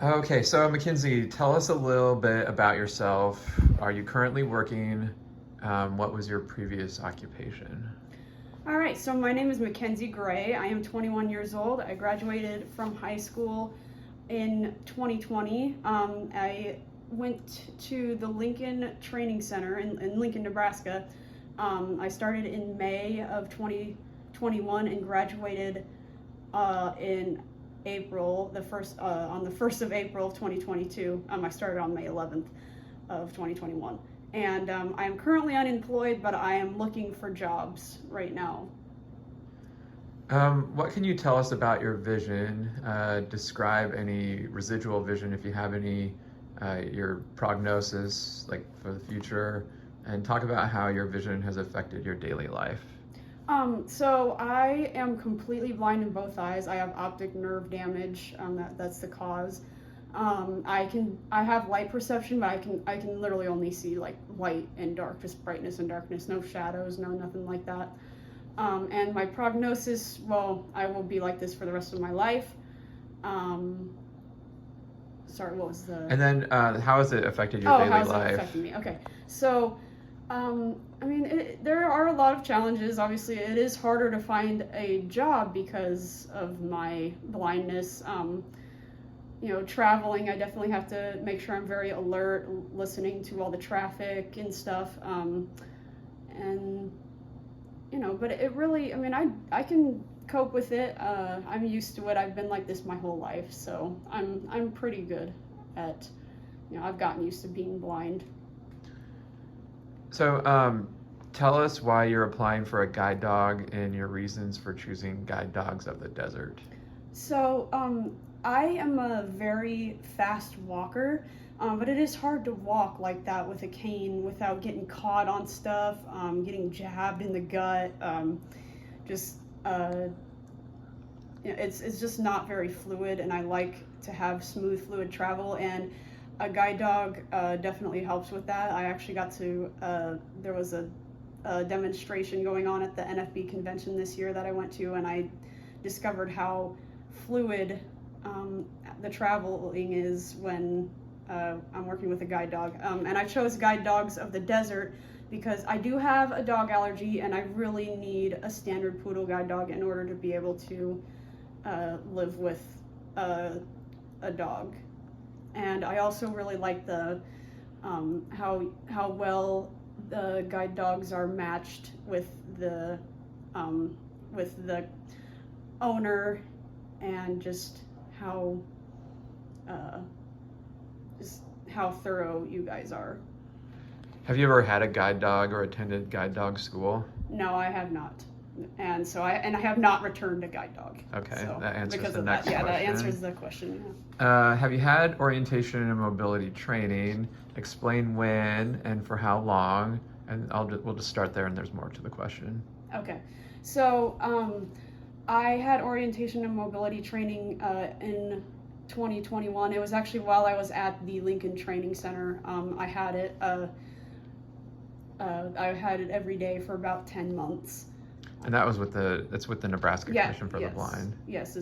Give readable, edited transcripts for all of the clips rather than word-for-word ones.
Okay, so Mackenzie, tell us a little bit about yourself. Are you currently working? What was your previous occupation? All right, so my name is Mackenzie Gray. I am 21 years old. I graduated from high school in 2020. I went to the Lincoln Training Center in Lincoln, Nebraska. I started in May of 2021 and graduated in April, on the 1st of April of 2022. I started on May 11th of 2021. And I am currently unemployed, but I am looking for jobs right now. What can you tell us about your vision? Describe any residual vision, if you have any, your prognosis, like for the future, and talk about how your vision has affected your daily life. So I am completely blind in both eyes. I have optic nerve damage. That's the cause. I have light perception, but I can literally only see like light and dark, just brightness and darkness, no shadows, no nothing like that. And my prognosis, well, I will be like this for the rest of my life. Sorry, what was the? And then, how has it affected your daily How's it life? affecting me? Okay, so, I mean, there are a lot of challenges. Obviously, it is harder to find a job because of my blindness. Traveling, I definitely have to make sure I'm very alert, listening to all the traffic and stuff. And, but it really, I mean, I can cope with it. I'm used to it. I've been like this my whole life, so I'm pretty good at, I've gotten used to being blind. So, tell us why you're applying for a guide dog and your reasons for choosing Guide Dogs of the Desert. So, I am a very fast walker, but it is hard to walk like that with a cane without getting caught on stuff, getting jabbed in the gut. It's just not very fluid, and I like to have smooth, fluid travel, and a guide dog definitely helps with that. I actually got to, there was a demonstration going on at the NFB convention this year that I went to, and I discovered how fluid the traveling is when I'm working with a guide dog. And I chose Guide Dogs of the Desert because I do have a dog allergy, and I really need a standard poodle guide dog in order to be able to live with a dog. And I also really like the how well the guide dogs are matched with the owner, and just how thorough you guys are. Have you ever had a guide dog or attended guide dog school? No, I have not. And so I have not returned a guide dog. Okay, so, that answers because the of next that. Yeah, question. that answers the question. Have you had orientation and mobility training? Explain when and for how long, and we'll just start there, and there's more to the question. Okay, so I had orientation and mobility training in 2021. It was actually while I was at the Lincoln Training Center. I had it every day for about 10 months. And that's with the Nebraska Commission for the Blind. Yes.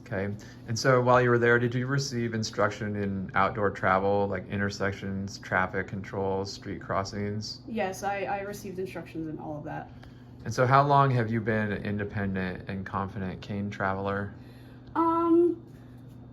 Okay. And so while you were there, did you receive instruction in outdoor travel, like intersections, traffic controls, street crossings? Yes, I received instructions in all of that. And so how long have you been an independent and confident cane traveler?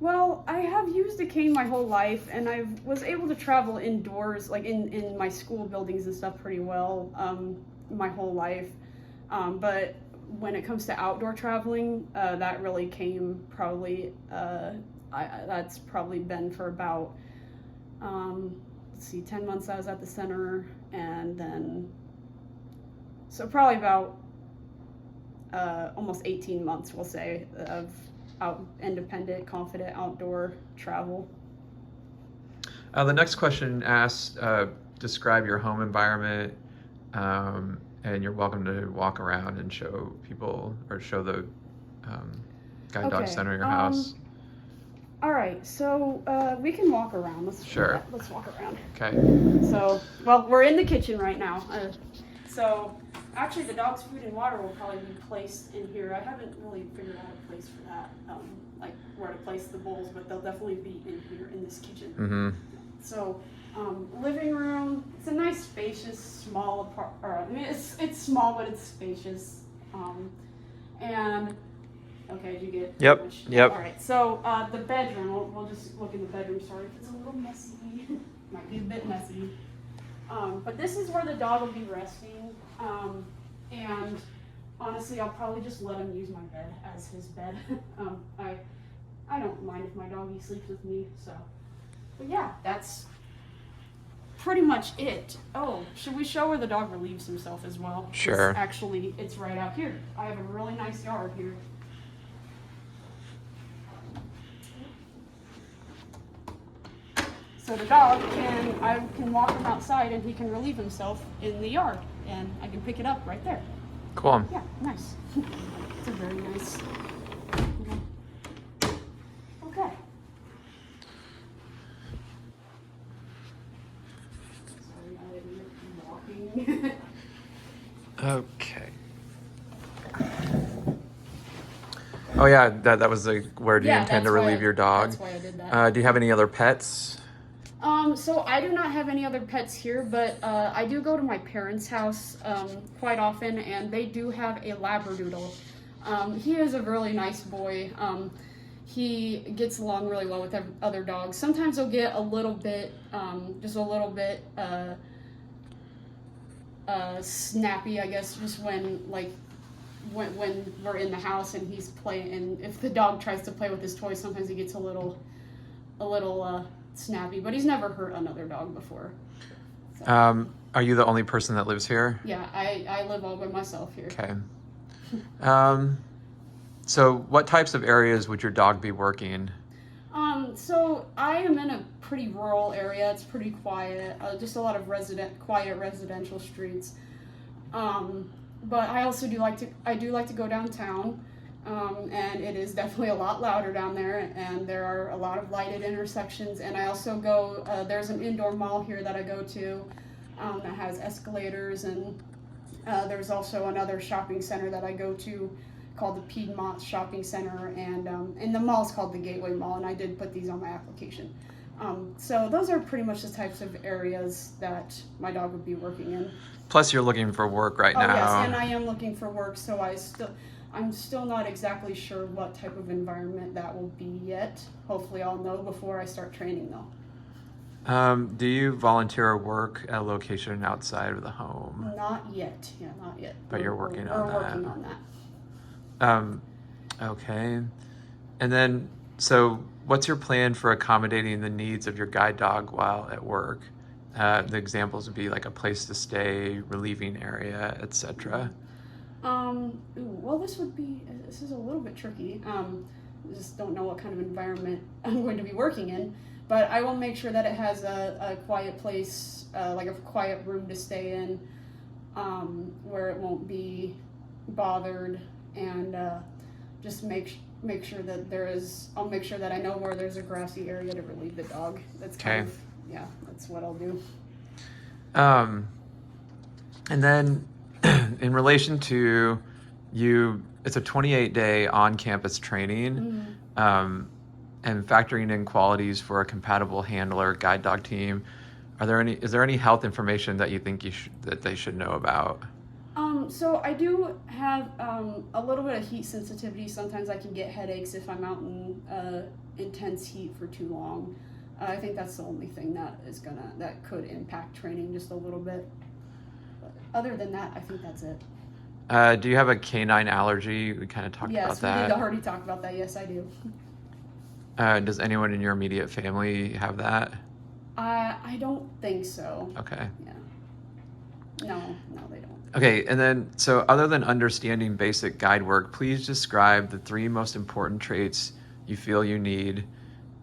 Well, I have used a cane my whole life, and I was able to travel indoors, like in my school buildings and stuff, pretty well my whole life. But when it comes to outdoor traveling, that really came probably, that's probably been for about, 10 months I was at the center, and then, so probably about almost 18 months, we'll say, of independent, confident outdoor travel. The next question asks, describe your home environment, and you're welcome to walk around and show people, or show the guide dog center in your house. All right, so we can walk around. Let's walk around. Okay. So, well, we're in the kitchen right now. So Actually, the dog's food and water will probably be placed in here. I haven't really figured out a place for that, like where to place the bowls, but they'll definitely be in here in this kitchen. Mm-hmm. So, living room. It's a nice, spacious, small apartment. I mean, it's small, but it's spacious. And okay, did you get? Yep. Much? Yep. All right. So the bedroom. We'll just look in the bedroom. Sorry if it's a little messy. Might be a bit messy. But this is where the dog will be resting. And honestly, I'll probably just let him use my bed as his bed. I don't mind if my doggy sleeps with me. So, but yeah, that's pretty much it. Oh, should we show where the dog relieves himself as well? Sure. It's right out here. I have a really nice yard here. So the dog I can walk him outside and he can relieve himself in the yard, and I can pick it up right there. Cool. Yeah, nice. It's a very nice. Okay. Sorry, I'm walking. Okay. Oh yeah, that was where do you intend to relieve your dog? That's why I did that. Do you have any other pets? So I do not have any other pets here, but I do go to my parents' house quite often, and they do have a Labradoodle. He is a really nice boy. He gets along really well with other dogs. Sometimes he'll get a little bit, snappy, I guess, just when we're in the house and he's playing, and if the dog tries to play with his toys, sometimes he gets a little snappy, but he's never hurt another dog before. So. Are you the only person that lives here? Yeah, I live all by myself here. Okay. So what types of areas would your dog be working? So I am in a pretty rural area. It's pretty quiet, just a lot of quiet residential streets. But I also do like to go downtown. And it is definitely a lot louder down there, and there are a lot of lighted intersections. And I also go, there's an indoor mall here that I go to that has escalators, and there's also another shopping center that I go to called the Piedmont Shopping Center, and the mall's called the Gateway Mall, and I did put these on my application. So those are pretty much the types of areas that my dog would be working in. Plus you're looking for work right now. Yes, and I am looking for work, so I'm still not exactly sure what type of environment that will be yet. Hopefully I'll know before I start training though. Do you volunteer or work at a location outside of the home? Not yet. Yeah, not yet. But you're working on that. We're working on that. Okay. And then, so what's your plan for accommodating the needs of your guide dog while at work? The examples would be like a place to stay, relieving area, etc. Well, this is a little bit tricky. I just don't know what kind of environment I'm going to be working in, but I will make sure that it has a quiet place, like a quiet room to stay in, where it won't be bothered, and just make sure that I'll make sure that I know where there's a grassy area to relieve the dog. That's that's what I'll do. And then in relation to you, it's a 28-day on-campus training, and factoring in qualities for a compatible handler guide dog team. Is there any health information that you think that they should know about? So I do have a little bit of heat sensitivity. Sometimes I can get headaches if I'm out in intense heat for too long. I think that's the only thing that could impact training just a little bit. But other than that, I think that's it. Do you have a canine allergy? We kind of talked about that. Yes, we did already talk about that. Yes, I do. Does anyone in your immediate family have that? I don't think so. Okay. Yeah. No, they don't. Okay, and then, so other than understanding basic guide work, please describe the 3 most important traits you feel you need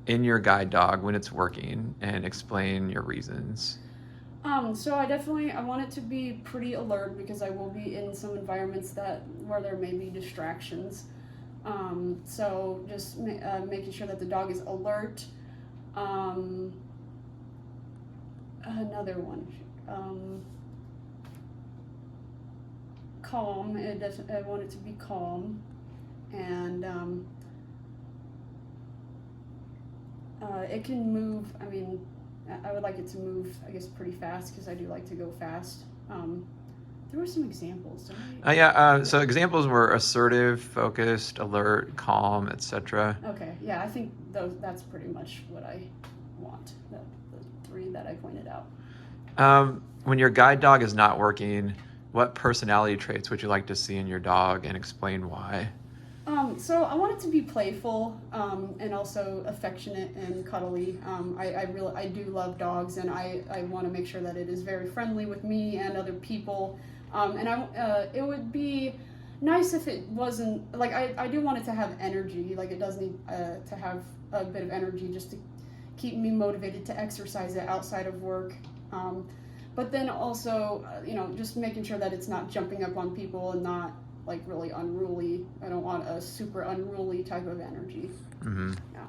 in your guide dog when it's working, and explain your reasons. So I want it to be pretty alert, because I will be in some environments where there may be distractions. So just making sure that the dog is alert. Another one. calm. I want it to be calm, and it can move. I mean, I would like it to move, I guess, pretty fast because I do like to go fast. There were some examples, don't So examples were assertive, focused, alert, calm, etc. Okay, yeah, I think that's pretty much what I want, the 3 that I pointed out. When your guide dog is not working, what personality traits would you like to see in your dog, and explain why? So I want it to be playful, and also affectionate and cuddly. I do love dogs, and I want to make sure that it is very friendly with me and other people. And it would be nice if it wasn't, like, I do want it to have energy, like it does need to have a bit of energy just to keep me motivated to exercise it outside of work. But then also, just making sure that it's not jumping up on people and not like really unruly. I don't want a super unruly type of energy. Mm-hmm. Yeah.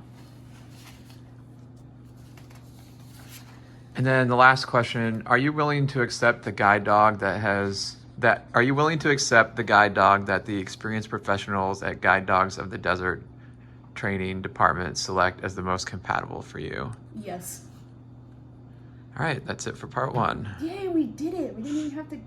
And then the last question, are you willing to accept the guide dog that the experienced professionals at Guide Dogs of the Desert training department select as the most compatible for you? Yes. All right, that's it for part 1. Yay, we did it. We didn't even have to